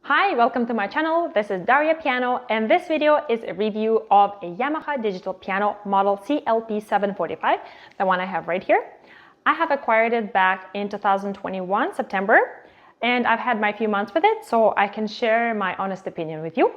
Hi, welcome to my channel. This is Daria Piano, and this video is a review of a Yamaha digital piano model CLP-745, the one I have right here. I have acquired it back in 2021, September, and I've had my few months with it, so I can share my honest opinion with you.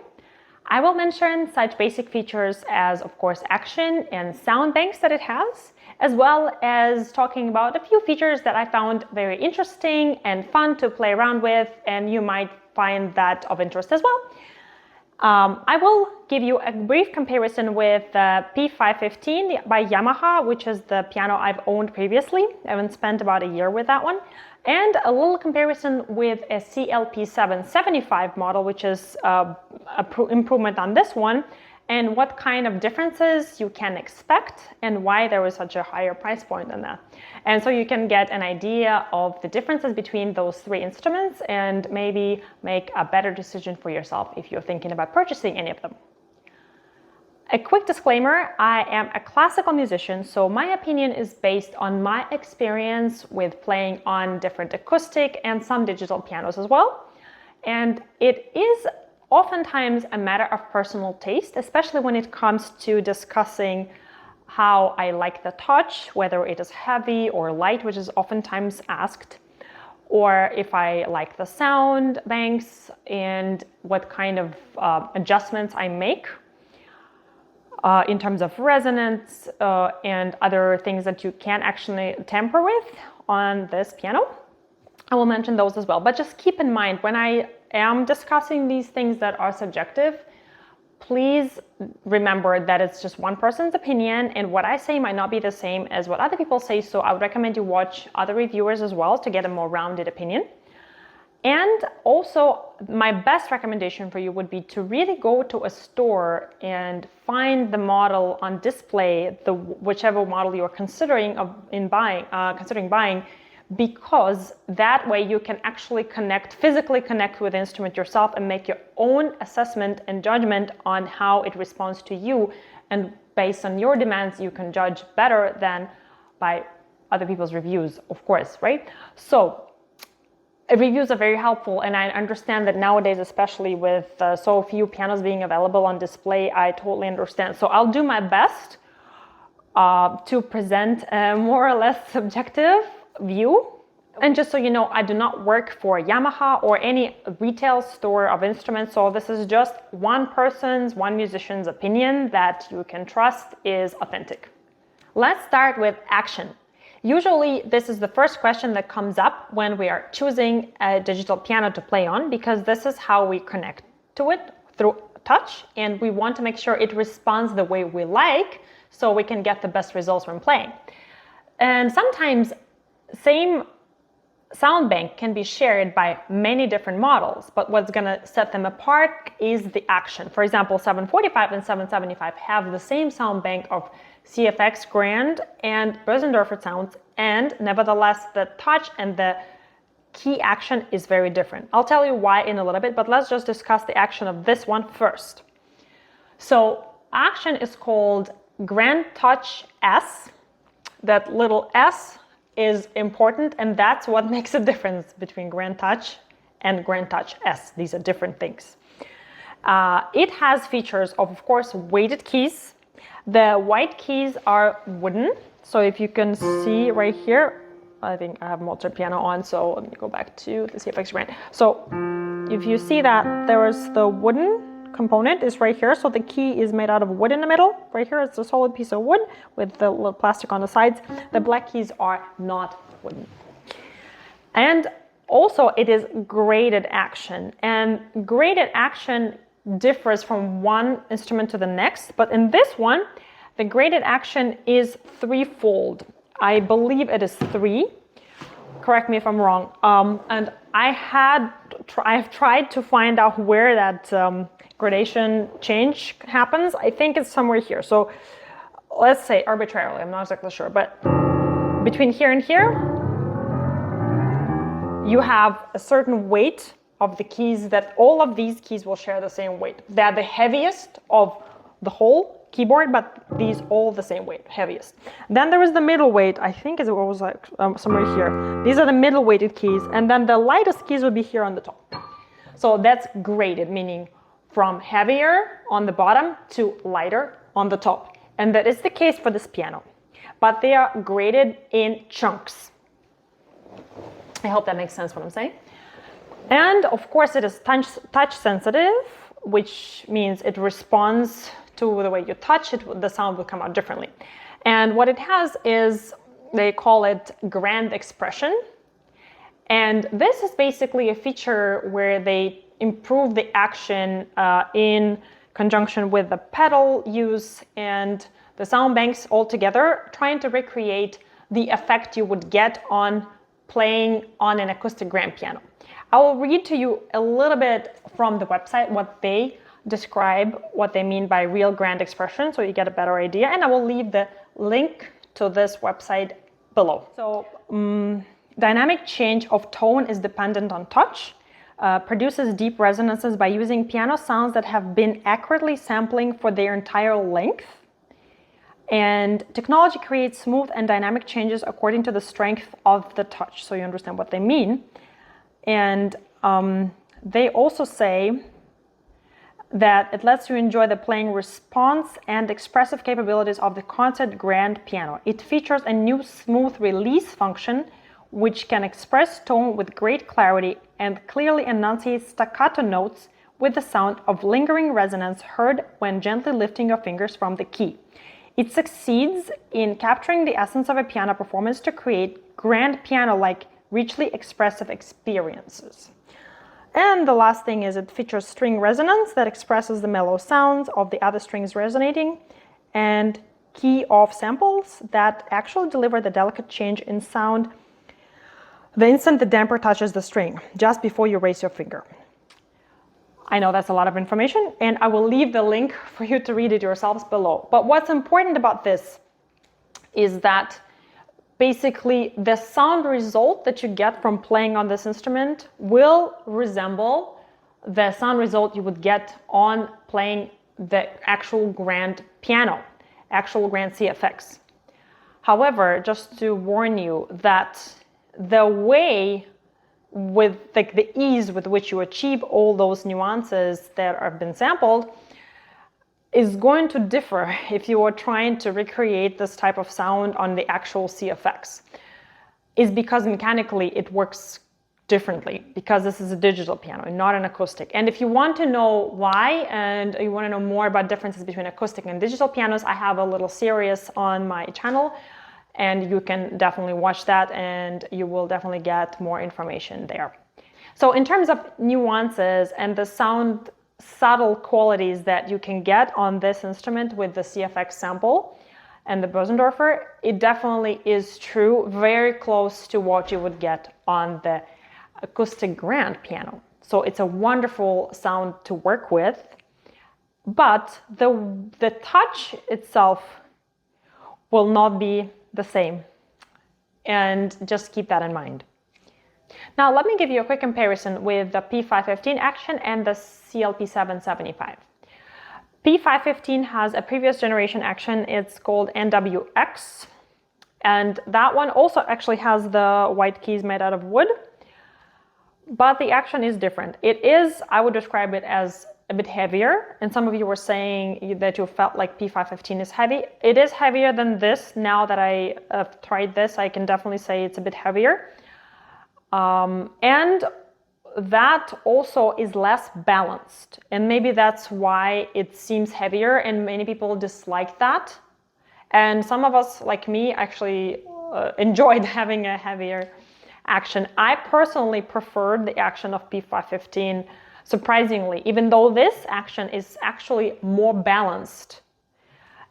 I will mention such basic features as, of course, action and sound banks that it has, as well as talking about a few features that I found very interesting and fun to play around with, and you might find that of interest as well. I will give you a brief comparison with the P515 by Yamaha, which is the piano I've owned previously. I haven't spent about a year with that one. And a little comparison with a CLP-775 model, which is an improvement on this one, and what kind of differences you can expect and why there was such a higher price point than that. And so you can get an idea of the differences between those three instruments and maybe make a better decision for yourself if you're thinking about purchasing any of them. A quick disclaimer, I am a classical musician, so my opinion is based on my experience with playing on different acoustic and some digital pianos as well. And it is oftentimes a matter of personal taste, especially when it comes to discussing how I like the touch, whether it is heavy or light, which is oftentimes asked, or if I like the sound banks and what kind of adjustments I make in terms of resonance and other things that you can actually tamper with on this piano. I will mention those as well, but just keep in mind when I am discussing these things that are subjective, please remember that it's just one person's opinion and what I say might not be the same as what other people say, so I would recommend you watch other reviewers as well to get a more rounded opinion. And also, my best recommendation for you would be to really go to a store and find the model on display, whichever model you're considering buying, because that way you can actually physically connect with the instrument yourself and make your own assessment and judgment on how it responds to you. And based on your demands, you can judge better than by other people's reviews, of course, right? So reviews are very helpful, and I understand that nowadays, especially with so few pianos being available on display, I totally understand. So I'll do my best to present a more or less subjective view. And just so you know, I do not work for Yamaha or any retail store of instruments, so this is just one musician's opinion that you can trust is authentic. Let's start with action. Usually, this is the first question that comes up when we are choosing a digital piano to play on, because this is how we connect to it through touch, and we want to make sure it responds the way we like so we can get the best results when playing. And sometimes same sound bank can be shared by many different models, but what's going to set them apart is the action. For example, 745 and 775 have the same sound bank of CFX Grand and Bösendorfer sounds, and nevertheless the touch and the key action is very different. I'll tell you why in a little bit, but let's just discuss the action of this one first. So action is called Grand Touch S. That little S is important, and that's what makes a difference between Grand Touch and Grand Touch S. These are different things. It has features of course, weighted keys. The white keys are wooden. So if you can see right here, I think I have Mozart piano on, so let me go back to the CFX Grand. So if you see that there is the wooden component is right here. So the key is made out of wood in the middle. Right here, it's a solid piece of wood with the little plastic on the sides. The black keys are not wooden. And also it is graded action. And graded action differs from one instrument to the next, but in this one, the graded action is threefold. I believe it is three. Correct me if I'm wrong. And I've tried to find out where that gradation change happens. I think it's somewhere here. So let's say arbitrarily, I'm not exactly sure, but between here and here, you have a certain weight of the keys that all of these keys will share the same weight. They're the heaviest of the whole keyboard, but these all the same weight, heaviest. Then there is the middle weight. I think it was like somewhere here. These are the middle weighted keys, and then the lightest keys would be here on the top. So that's graded, meaning from heavier on the bottom to lighter on the top. And that is the case for this piano. But they are graded in chunks. I hope that makes sense what I'm saying. And of course it is touch sensitive, which means it responds to the way you touch it, the sound will come out differently. And what it has is, they call it grand expression. And this is basically a feature where they improve the action in conjunction with the pedal use and the sound banks all together, trying to recreate the effect you would get on playing on an acoustic grand piano. I will read to you a little bit from the website what they describe, what they mean by real grand expression, so you get a better idea. And I will leave the link to this website below. So dynamic change of tone is dependent on touch, produces deep resonances by using piano sounds that have been accurately sampling for their entire length. And technology creates smooth and dynamic changes according to the strength of the touch. So you understand what they mean. And they also say that it lets you enjoy the playing response and expressive capabilities of the concert grand piano. It features a new smooth release function, which can express tone with great clarity and clearly enunciate staccato notes with the sound of lingering resonance heard when gently lifting your fingers from the key. It succeeds in capturing the essence of a piano performance to create grand piano-like, richly expressive experiences. And the last thing is it features string resonance that expresses the mellow sounds of the other strings resonating, and key-off samples that actually deliver the delicate change in sound the instant the damper touches the string, just before you raise your finger. I know that's a lot of information, and I will leave the link for you to read it yourselves below. But what's important about this is that basically the sound result that you get from playing on this instrument will resemble the sound result you would get on playing the actual grand piano, actual grand CFX. However, just to warn you that the way with like the ease with which you achieve all those nuances that have been sampled is going to differ if you are trying to recreate this type of sound on the actual CFX. Is because mechanically it works differently, because this is a digital piano and not an acoustic. And if you want to know why, and you want to know more about differences between acoustic and digital pianos, I have a little series on my channel, and you can definitely watch that and you will definitely get more information there. So in terms of nuances and the sound subtle qualities that you can get on this instrument with the CFX sample and the Bösendorfer, it definitely is true, very close to what you would get on the acoustic grand piano. So it's a wonderful sound to work with, but the touch itself will not be the same, and just keep that in mind. Now let me give you a quick comparison with the P515 action and the CLP-775. P515 has a previous generation action, it's called NWX, and that one also actually has the white keys made out of wood, but the action is different. It is, I would describe it as a bit heavier, and some of you were saying that you felt like P515 is heavy. It is heavier than this. Now that I have tried this, I can definitely say it's a bit heavier. And that also is less balanced, and maybe that's why it seems heavier, and many people dislike that. And some of us, like me, actually enjoyed having a heavier action. I personally preferred the action of P515, surprisingly, even though this action is actually more balanced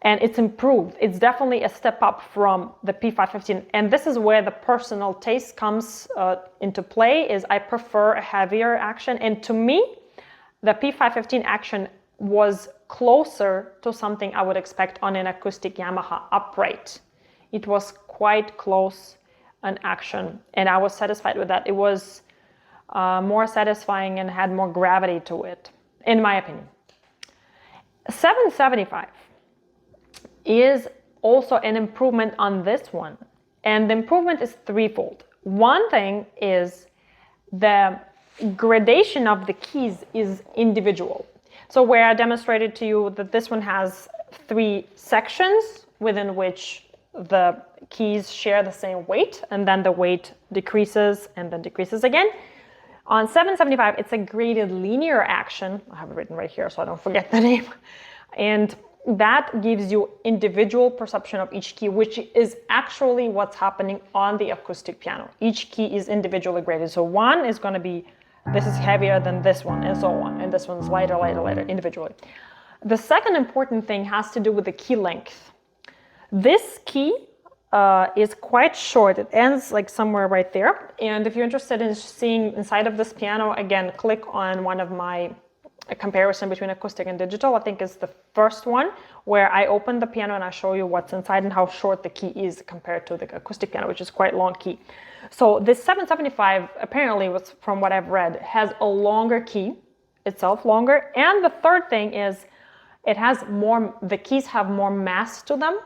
and it's improved. It's definitely a step up from the P515, and this is where the personal taste comes into play. Is I prefer a heavier action, and to me the P515 action was closer to something I would expect on an acoustic Yamaha upright. It was quite close an action, and I was satisfied with that. It was more satisfying and had more gravity to it, in my opinion. 775 is also an improvement on this one, and the improvement is threefold. One thing is the gradation of the keys is individual. So where I demonstrated to you that this one has 3 sections within which the keys share the same weight, and then the weight decreases and then decreases again. On 775, it's a graded linear action. I have it written right here so I don't forget the name. And that gives you individual perception of each key, which is actually what's happening on the acoustic piano. Each key is individually graded. So one is going to be, this is heavier than this one, and so on. And this one's lighter, lighter, lighter, individually. The second important thing has to do with the key length. This key is quite short. It ends like somewhere right there. And if you're interested in seeing inside of this piano, again, click on one of my comparison between acoustic and digital. I think it's the first one where I open the piano and I show you what's inside and how short the key is compared to the acoustic piano, which is quite long key. So this 775 apparently, was from what I've read, has a longer key itself, longer. And the third thing is it has more, the keys have more mass to them.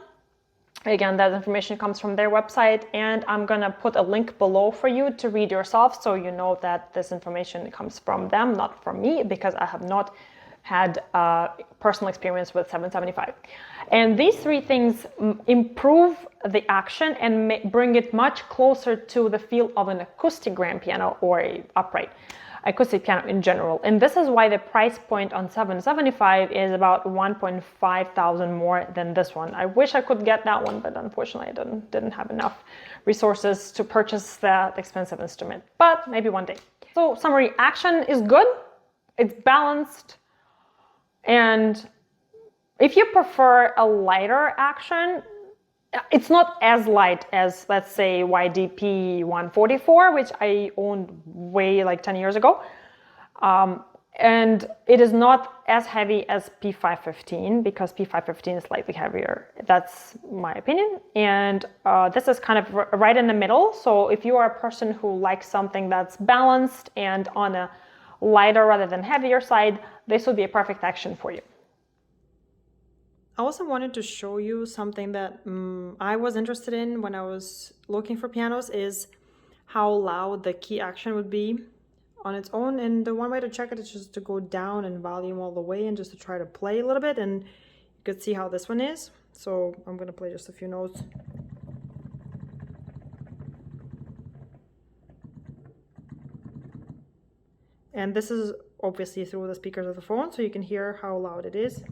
Again, that information comes from their website, and I'm gonna put a link below for you to read yourself so you know that this information comes from them, not from me, because I have not had personal experience with 775. And these 3 things improve the action and bring it much closer to the feel of an acoustic grand piano or an upright acoustic piano in general. And this is why the price point on 775 is about 1.5 thousand more than this one. I wish I could get that one, but unfortunately I didn't have enough resources to purchase that expensive instrument, but maybe one day. So summary, action is good, it's balanced, and if you prefer a lighter action, it's not as light as, let's say, P515, which I owned way like 10 years ago. And it is not as heavy as P515 because P515 is slightly heavier. That's my opinion. And this is kind of right in the middle. So if you are a person who likes something that's balanced and on a lighter rather than heavier side, this would be a perfect action for you. I also wanted to show you something that I was interested in when I was looking for pianos, is how loud the key action would be on its own. And the one way to check it is just to go down and volume all the way and just to try to play a little bit, and you could see how this one is. So I'm going to play just a few notes. And this is obviously through the speakers of the phone, so you can hear how loud it is.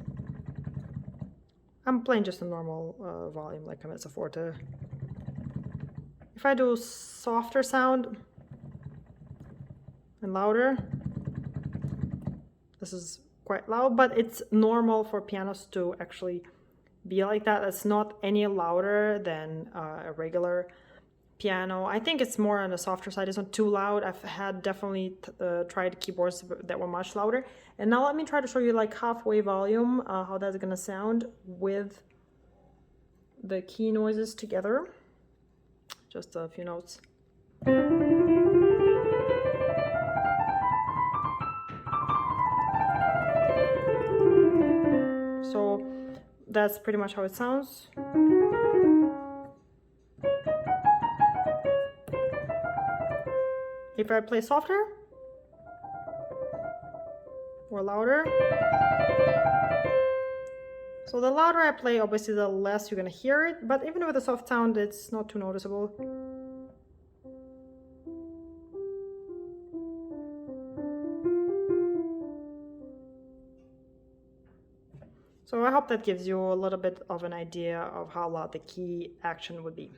I'm playing just a normal volume, like a mezzo forte. If I do softer sound and louder, this is quite loud, but it's normal for pianos to actually be like that. It's not any louder than a regular piano. I think it's more on the softer side. It's not too loud. I've had definitely tried keyboards that were much louder. And now let me try to show you like halfway volume, how that's gonna sound with the key noises together. Just a few notes. So that's pretty much how it sounds. If I play softer or louder, so the louder I play, obviously the less you're gonna hear it, but even with a soft sound, it's not too noticeable. So I hope that gives you a little bit of an idea of how loud the key action would be.